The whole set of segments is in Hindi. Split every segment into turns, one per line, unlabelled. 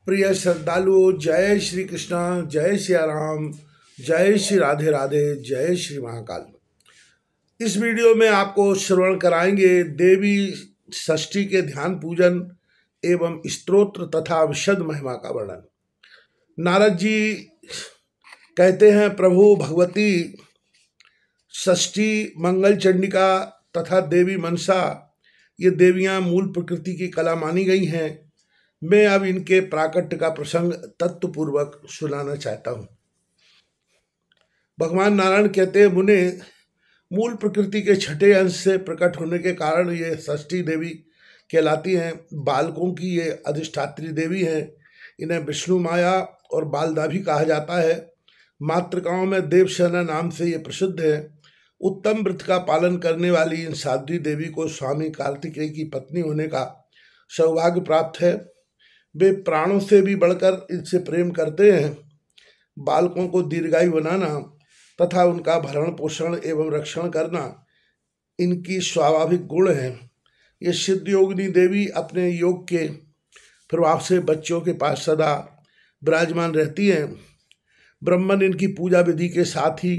प्रिय श्रद्धालुओं, जय श्री कृष्ण, जय सिया राम, जय श्री राधे राधे, जय श्री महाकाल। इस वीडियो में आपको श्रवण कराएंगे देवी षष्ठी के ध्यान पूजन एवं स्तोत्र तथा विशद महिमा का वर्णन। नारद जी कहते हैं, प्रभु भगवती षष्ठी, मंगल चंडिका तथा देवी मनसा, ये देवियां मूल प्रकृति की कला मानी गई हैं। मैं अब इनके प्राकट्य का प्रसंग तत्वपूर्वक सुनाना चाहता हूँ। भगवान नारायण कहते हैं, मुने, मूल प्रकृति के छठे अंश से प्रकट होने के कारण ये षष्ठी देवी कहलाती हैं। बालकों की ये अधिष्ठात्री देवी हैं। इन्हें विष्णु माया और बालदा भी कहा जाता है। मातृकाओं में देवसेना नाम से ये प्रसिद्ध है। उत्तम व्रत का पालन करने वाली इन साध्वी देवी को स्वामी कार्तिकेय की पत्नी होने का सौभाग्य प्राप्त है। वे प्राणों से भी बढ़कर इनसे प्रेम करते हैं। बालकों को दीर्घायु बनाना तथा उनका भरण पोषण एवं रक्षण करना इनकी स्वाभाविक गुण है। ये सिद्ध योगिनी देवी अपने योग के प्रभाव से बच्चों के पास सदा विराजमान रहती हैं। ब्राह्मण इनकी पूजा विधि के साथ ही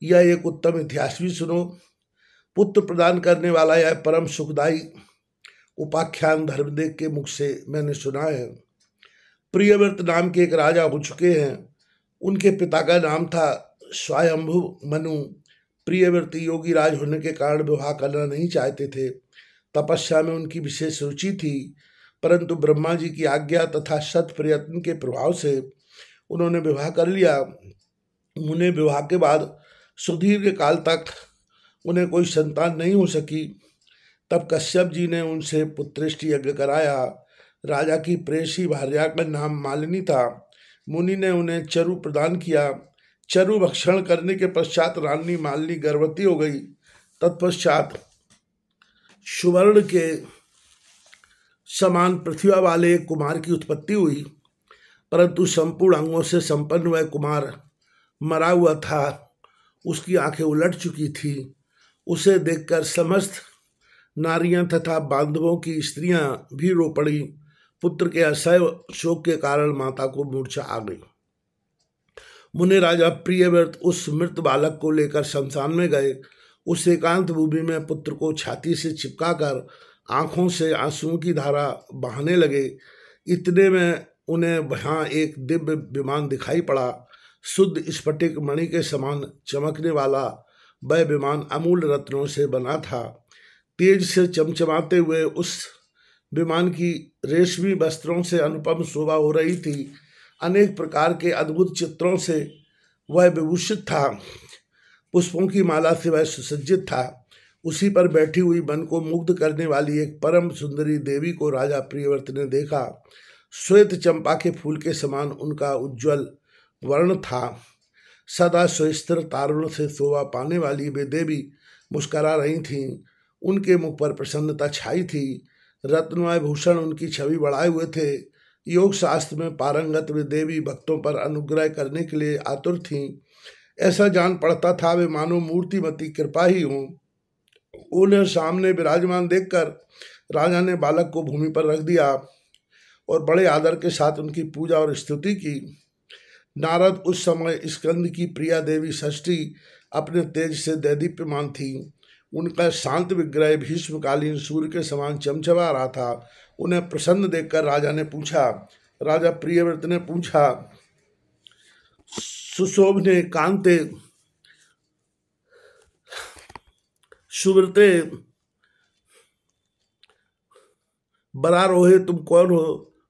यह एक उत्तम इतिहास भी सुनो। पुत्र प्रदान करने वाला यह परम सुखदायी उपाख्यान धर्मदेव के मुख से मैंने सुना है। प्रियव्रत नाम के एक राजा हो चुके हैं। उनके पिता का नाम था स्वयंभु मनु। प्रियव्रत योगी राज होने के कारण विवाह करना नहीं चाहते थे। तपस्या में उनकी विशेष रुचि थी, परंतु ब्रह्मा जी की आज्ञा तथा सत प्रयत्न के प्रभाव से उन्होंने विवाह कर लिया। उन्हें विवाह के बाद सुदीर्घ काल तक उन्हें कोई संतान नहीं हो सकी। तब कश्यप जी ने उनसे पुत्रेष्टि यज्ञ कराया। राजा की प्रेयसी भार्या का नाम मालिनी था। मुनि ने उन्हें चरु प्रदान किया। चरु भक्षण करने के पश्चात रानी मालिनी गर्भवती हो गई। तत्पश्चात सुवर्ण के समान प्रतिभा वाले कुमार की उत्पत्ति हुई, परंतु संपूर्ण अंगों से संपन्न वह कुमार मरा हुआ था। उसकी आंखें उलट चुकी थी। उसे देखकर समस्त नारियां तथा बांधवों की स्त्रियां भी रो पड़ी। पुत्र के असह्य शोक के कारण माता को मूर्छा आ गई। मुनि राजा प्रियव्रत उस मृत बालक को लेकर शमशान में गए। उस एकांत भूमि में पुत्र को छाती से चिपकाकर आंखों से आंसुओं की धारा बहाने लगे। इतने में उन्हें वहाँ एक दिव्य विमान दिखाई पड़ा। शुद्ध स्फटिक मणि के समान चमकने वाला वह विमान अमूल्य रत्नों से बना था। तेज से चमचमाते हुए उस विमान की रेशमी वस्त्रों से अनुपम शोभा हो रही थी। अनेक प्रकार के अद्भुत चित्रों से वह विभूषित था। पुष्पों की माला से वह सुसज्जित था। उसी पर बैठी हुई मन को मुग्ध करने वाली एक परम सुंदरी देवी को राजा प्रियव्रत ने देखा। श्वेत चंपा के फूल के समान उनका उज्ज्वल वर्ण था। सदा सुस्थिर तारुण्य से शोभा पाने वाली वे देवी मुस्करा रही थीं। उनके मुख पर प्रसन्नता छाई थी। रत्नमय भूषण उनकी छवि बढ़ाए हुए थे। योग शास्त्र में पारंगत वे देवी भक्तों पर अनुग्रह करने के लिए आतुर थीं। ऐसा जान पड़ता था वे मानो मूर्तिमती कृपा ही हों। उन्हें सामने विराजमान देखकर राजा ने बालक को भूमि पर रख दिया और बड़े आदर के साथ उनकी पूजा और स्तुति की। नारद उस समय स्कंद की प्रिया देवी षष्ठी अपने तेज से दैदीप्यमान थी। उनका शांत विग्रह भीष्मकालीन सूर्य के समान चमचमा रहा था। उन्हें प्रसन्न देखकर राजा प्रियव्रत ने पूछा, सुशोभने कांते सुव्रते बरारोहे, तुम कौन हो?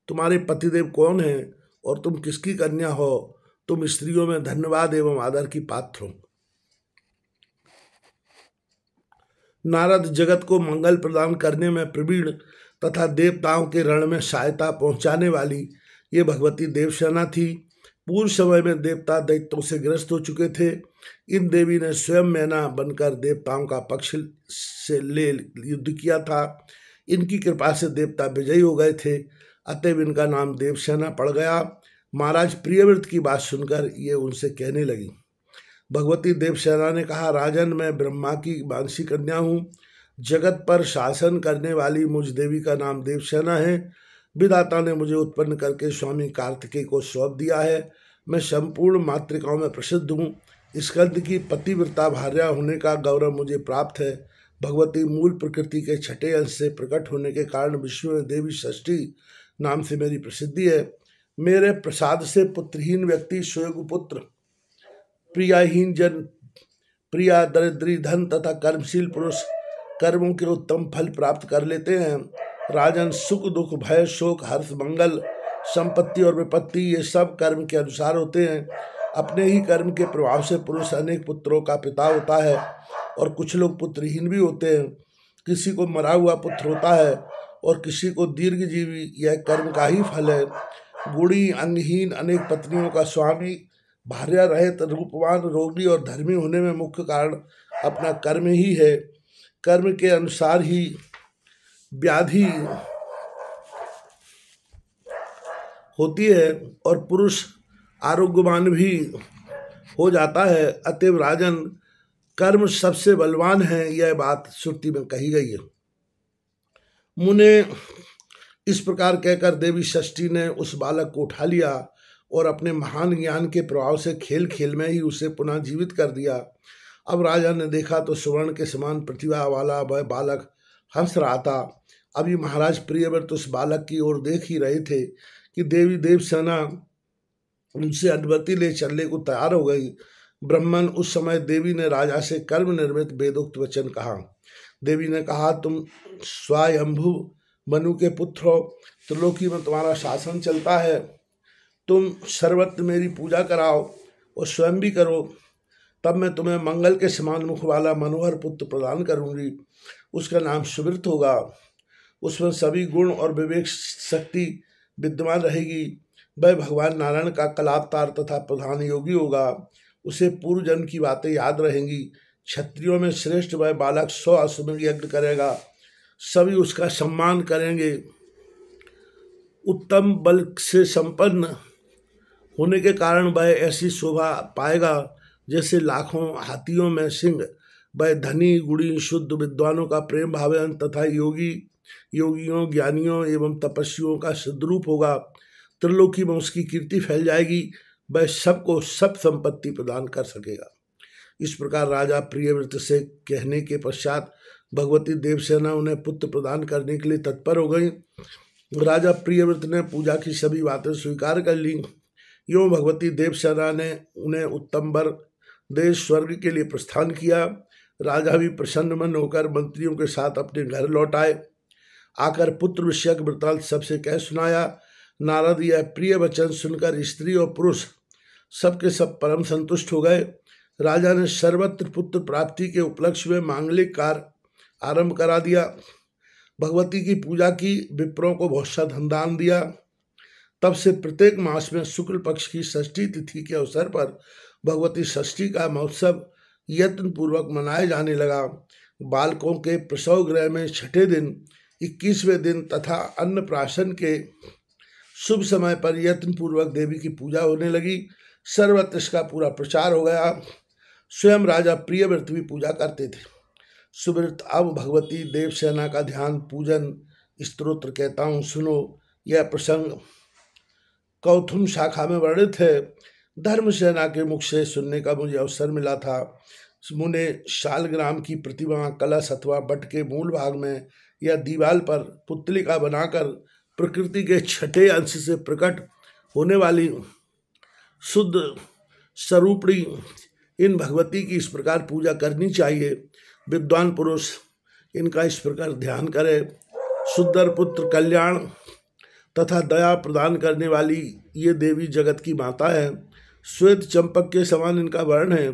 तुम्हारे पतिदेव कौन हैं और तुम किसकी कन्या हो? तुम स्त्रियों में धन्यवाद एवं आदर की पात्र हो। नारद जगत को मंगल प्रदान करने में प्रवीण तथा देवताओं के रण में सहायता पहुंचाने वाली ये भगवती देवसेना थी। पूर्व समय में देवता दैत्यों से ग्रस्त हो चुके थे। इन देवी ने स्वयं मैना बनकर देवताओं का पक्ष से ले युद्ध किया था। इनकी कृपा से देवता विजयी हो गए थे, अतएव इनका नाम देवसेना पड़ गया। महाराज प्रियव्रत की बात सुनकर ये उनसे कहने लगी। भगवती देवसेना ने कहा, राजन, मैं ब्रह्मा की मानसी कन्या हूँ। जगत पर शासन करने वाली मुझ देवी का नाम देवसेना है। विधाता ने मुझे उत्पन्न करके स्वामी कार्तिकेय को सौंप दिया है। मैं संपूर्ण मातृकाओं में प्रसिद्ध हूँ। स्कंद की पतिव्रता भार्या होने का गौरव मुझे प्राप्त है। भगवती मूल प्रकृति के छठे अंश से प्रकट होने के कारण विश्व में देवी षष्ठी नाम से मेरी प्रसिद्धि है। मेरे प्रसाद से पुत्रहीन व्यक्ति सुयोगपुत्र, प्रियाहीन जन, प्रिया दरिद्री, धन तथा कर्मशील पुरुष कर्मों के उत्तम फल प्राप्त कर लेते हैं। राजन, सुख दुख भय शोक हर्ष मंगल संपत्ति और विपत्ति ये सब कर्म के अनुसार होते हैं। अपने ही कर्म के प्रभाव से पुरुष अनेक पुत्रों का पिता होता है और कुछ लोग पुत्रहीन भी होते हैं। किसी को मरा हुआ पुत्र होता है और किसी को दीर्घजीवी, यह कर्म का ही फल है। गुणी अंगहीन अनेक पत्नियों का स्वामी, भार्या रहित, रूपवान, रोगी और धर्मी होने में मुख्य कारण अपना कर्म ही है। कर्म के अनुसार ही व्याधि होती है और पुरुष आरोग्यवान भी हो जाता है। अतएव राजन, कर्म सबसे बलवान है, यह बात श्रुति में कही गई है। मुने इस प्रकार कहकर देवी षष्ठी ने उस बालक को उठा लिया और अपने महान ज्ञान के प्रभाव से खेल खेल में ही उसे पुनः जीवित कर दिया। अब राजा ने देखा तो स्वर्ण के समान प्रतिभा वाला वह बालक हंस रहा था। अभी महाराज प्रियव्रत उस बालक की ओर देख ही रहे थे कि देवी देवसेना उनसे अनुमति ले चलने को तैयार हो गई। ब्राह्मण, उस समय देवी ने राजा से कर्म निर्मित वेदोक्त वचन कहा। देवी ने कहा, तुम स्वयंभु मनु के पुत्र हो, त्रिलोकी में तुम्हारा शासन चलता है। तुम सर्वत्र मेरी पूजा कराओ और स्वयं भी करो, तब मैं तुम्हें मंगल के समान मुख वाला मनोहर पुत्र प्रदान करूंगी। उसका नाम सुवृत होगा। उसमें सभी गुण और विवेक शक्ति विद्यमान रहेगी। वह भगवान नारायण का कलावतार तथा प्रधान योगी होगा। उसे पूर्व जन्म की बातें याद रहेंगी। क्षत्रियों में श्रेष्ठ वह बालक 100 अश्वमेध यज्ञ करेगा। सभी उसका सम्मान करेंगे। उत्तम बल से संपन्न होने के कारण वह ऐसी शोभा पाएगा जैसे लाखों हाथियों में सिंह। वह धनी, गुणी, शुद्ध विद्वानों का प्रेम भावन तथा योगियों, ज्ञानियों एवं तपस्वियों का सद्रूप होगा। त्रिलोकी में उसकी कीर्ति फैल जाएगी। वह सबको सब संपत्ति प्रदान कर सकेगा। इस प्रकार राजा प्रियव्रत से कहने के पश्चात भगवती देवसेना उन्हें पुत्र प्रदान करने के लिए तत्पर हो गई। राजा प्रियव्रत ने पूजा की सभी बातें स्वीकार कर ली। यूँ भगवती देवसेना ने उन्हें उत्तम वर देश स्वर्ग के लिए प्रस्थान किया। राजा भी प्रसन्न मन होकर मंत्रियों के साथ अपने घर लौट आए। आकर पुत्र विषयक वृत्तांत सबसे कह सुनाया। नारद यह प्रिय वचन सुनकर स्त्री और पुरुष सबके सब परम संतुष्ट हो गए। राजा ने सर्वत्र पुत्र प्राप्ति के उपलक्ष्य में मांगलिक कार्य आरंभ करा दिया। भगवती की पूजा की, विप्रों को बहुत सा धन दान दिया। तब से प्रत्येक मास में शुक्ल पक्ष की षष्ठी तिथि के अवसर पर भगवती षष्ठी का महोत्सव यत्न पूर्वक मनाया जाने लगा। बालकों के प्रसव गृह में छठे दिन, 21वें दिन तथा अन्नप्राशन के शुभ समय पर यत्न पूर्वक देवी की पूजा होने लगी। सर्वत्र इसका पूरा प्रचार हो गया। स्वयं राजा प्रियव्रत भी पूजा करते थे। सुव्रत, अब भगवती देवसेना का ध्यान पूजन स्तोत्र कहता हूँ, सुनो। यह प्रसंग कौथुम शाखा में वर्णित है। धर्मसेना के मुख से सुनने का मुझे अवसर मिला था। मुने शालग्राम की प्रतिमा कलश अथवा बट के मूल भाग में या दीवाल पर पुतलिका बनाकर प्रकृति के छठे अंश से प्रकट होने वाली शुद्ध स्वरूपणी इन भगवती की इस प्रकार पूजा करनी चाहिए। विद्वान पुरुष इनका इस प्रकार ध्यान करे। सुंदर पुत्र कल्याण तथा दया प्रदान करने वाली ये देवी जगत की माता है। श्वेत चंपक के समान इनका वर्ण है।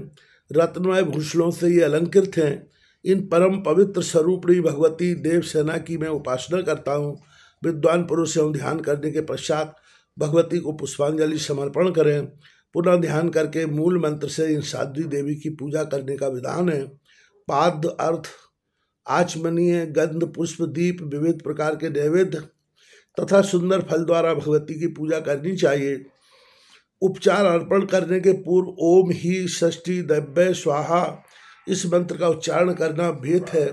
रत्नमय भूषणों से ये अलंकृत हैं। इन परम पवित्र स्वरूपणी भगवती देवसेना की मैं उपासना करता हूँ। विद्वान पुरुष एवं ध्यान करने के पश्चात भगवती को पुष्पांजलि समर्पण करें। पुनः ध्यान करके मूल मंत्र से इन साध्वी देवी की पूजा करने का विधान है। पाद, अर्थ, आचमनीय, गंध, पुष्प, दीप, विविध प्रकार के नैवेद्य तथा सुंदर फल द्वारा भगवती की पूजा करनी चाहिए। उपचार अर्पण करने के पूर्व ओम ही षष्ठी दव्य स्वाहा इस मंत्र का उच्चारण करना भेद है।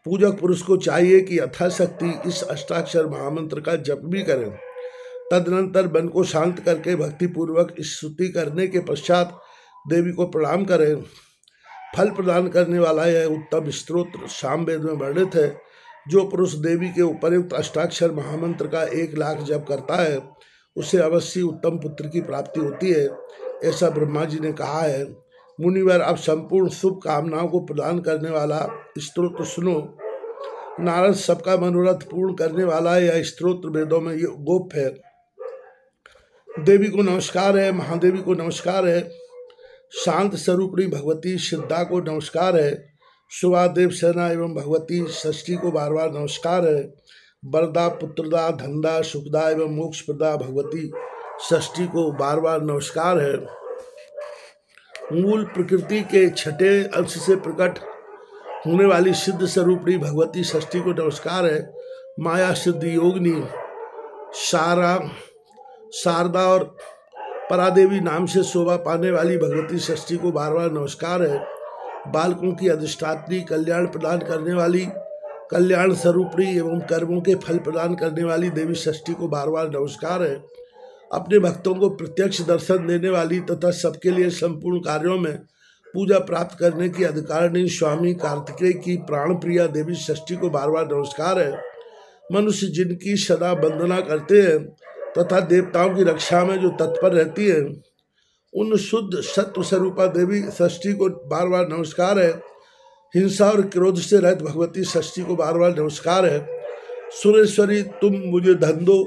पूजक पुरुष को चाहिए कि यथाशक्ति इस अष्टाक्षर महामंत्र का जप भी करें। तदनंतर मन को शांत करके भक्तिपूर्वक स्तुति करने के पश्चात देवी को प्रणाम करें। फल प्रदान करने वाला यह उत्तम स्तोत्र सामवेद में वर्णित है। जो पुरुष देवी के उपयुक्त अष्टाक्षर महामंत्र का 1 लाख जप करता है उसे अवश्य उत्तम पुत्र की प्राप्ति होती है, ऐसा ब्रह्मा जी ने कहा है। मुनिवर, अब संपूर्ण शुभ कामनाओं को प्रदान करने वाला स्तोत्र सुनो। नारद सबका मनोरथ पूर्ण करने वाला यह स्तोत्र वेदों में गोप्य है। देवी को नमस्कार है, महादेवी को नमस्कार है, शांत स्वरूपणी भगवती सिद्धा को नमस्कार है, शुभा देव सेना एवं भगवती षष्ठी को बार बार नमस्कार है, वरदा पुत्रदा धनदा सुखदा एवं मोक्षप्रदा भगवती षष्ठी को बार बार नमस्कार है। मूल प्रकृति के छठे अंश से प्रकट होने वाली सिद्ध स्वरूपणी भगवती षष्ठी को नमस्कार है। माया सिद्ध योगिनी शारदा और परादेवी नाम से शोभा पाने वाली भगवती षष्ठी को बार बार नमस्कार है। बालकों की अधिष्ठात्री, कल्याण प्रदान करने वाली, कल्याण स्वरूपणी एवं कर्मों के फल प्रदान करने वाली देवी षष्ठी को बार बार नमस्कार है। अपने भक्तों को प्रत्यक्ष दर्शन देने वाली तथा सबके लिए संपूर्ण कार्यों में पूजा प्राप्त करने की अधिकारिणी स्वामी कार्तिकेय की प्राण प्रिया देवी षष्ठी को बार बार नमस्कार है। मनुष्य जिनकी सदा वंदना करते हैं तथा देवताओं की रक्षा में जो तत्पर रहती है उन शुद्ध सत्व स्वरूपा देवी षष्ठी को बार बार नमस्कार है। हिंसा और क्रोध से रहित भगवती षष्ठी को बार बार नमस्कार है। सुरेश्वरी, तुम मुझे धन दो,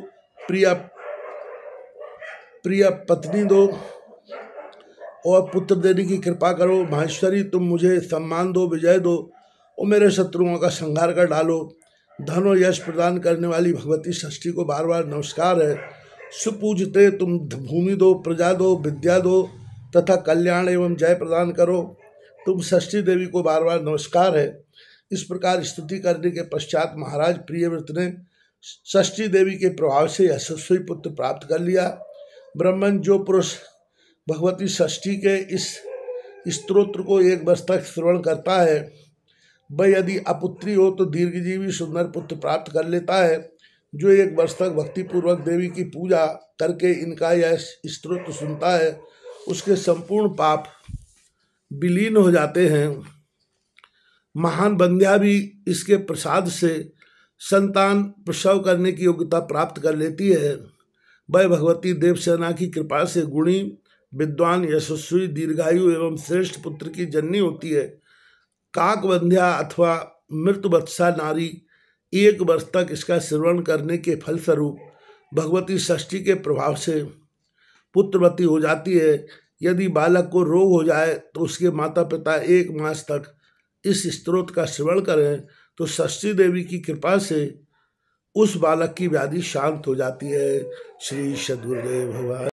प्रिया पत्नी दो और पुत्र देने की कृपा करो। माहेश्वरी, तुम मुझे सम्मान दो, विजय दो और मेरे शत्रुओं का संहार कर डालो। धन और यश प्रदान करने वाली भगवती षष्ठी को बार बार नमस्कार है। सुपूजते, तुम भूमि दो, प्रजा दो, विद्या दो तथा कल्याण एवं जय प्रदान करो। तुम षष्ठी देवी को बार बार नमस्कार है। इस प्रकार स्तुति करने के पश्चात महाराज प्रियव्रत ने षष्ठी देवी के प्रभाव से यशस्वी पुत्र प्राप्त कर लिया। ब्राह्मण, जो पुरुष भगवती षष्ठी के इस स्तोत्र को 1 वर्ष तक श्रवण करता है वह यदि अपुत्री हो तो दीर्घजीवी सुंदर पुत्र प्राप्त कर लेता है। जो 1 वर्ष तक भक्तिपूर्वक देवी की पूजा करके इनका यह स्तोत्र सुनता है उसके संपूर्ण पाप विलीन हो जाते हैं। महान बंध्या भी इसके प्रसाद से संतान प्रसव करने की योग्यता प्राप्त कर लेती है। वह भगवती देवसेना की कृपा से गुणी, विद्वान, यशस्वी, दीर्घायु एवं श्रेष्ठ पुत्र की जननी होती है। काकबंध्या अथवा मृतवत्सा नारी 1 वर्ष तक इसका श्रवण करने के फलस्वरूप भगवती षष्ठी के प्रभाव से पुत्रवती हो जाती है। यदि बालक को रोग हो जाए तो उसके माता पिता 1 मास तक इस स्तोत्र का श्रवण करें तो षष्ठी देवी की कृपा से उस बालक की व्याधि शांत हो जाती है। श्री सद्गुरुदेव भगवान।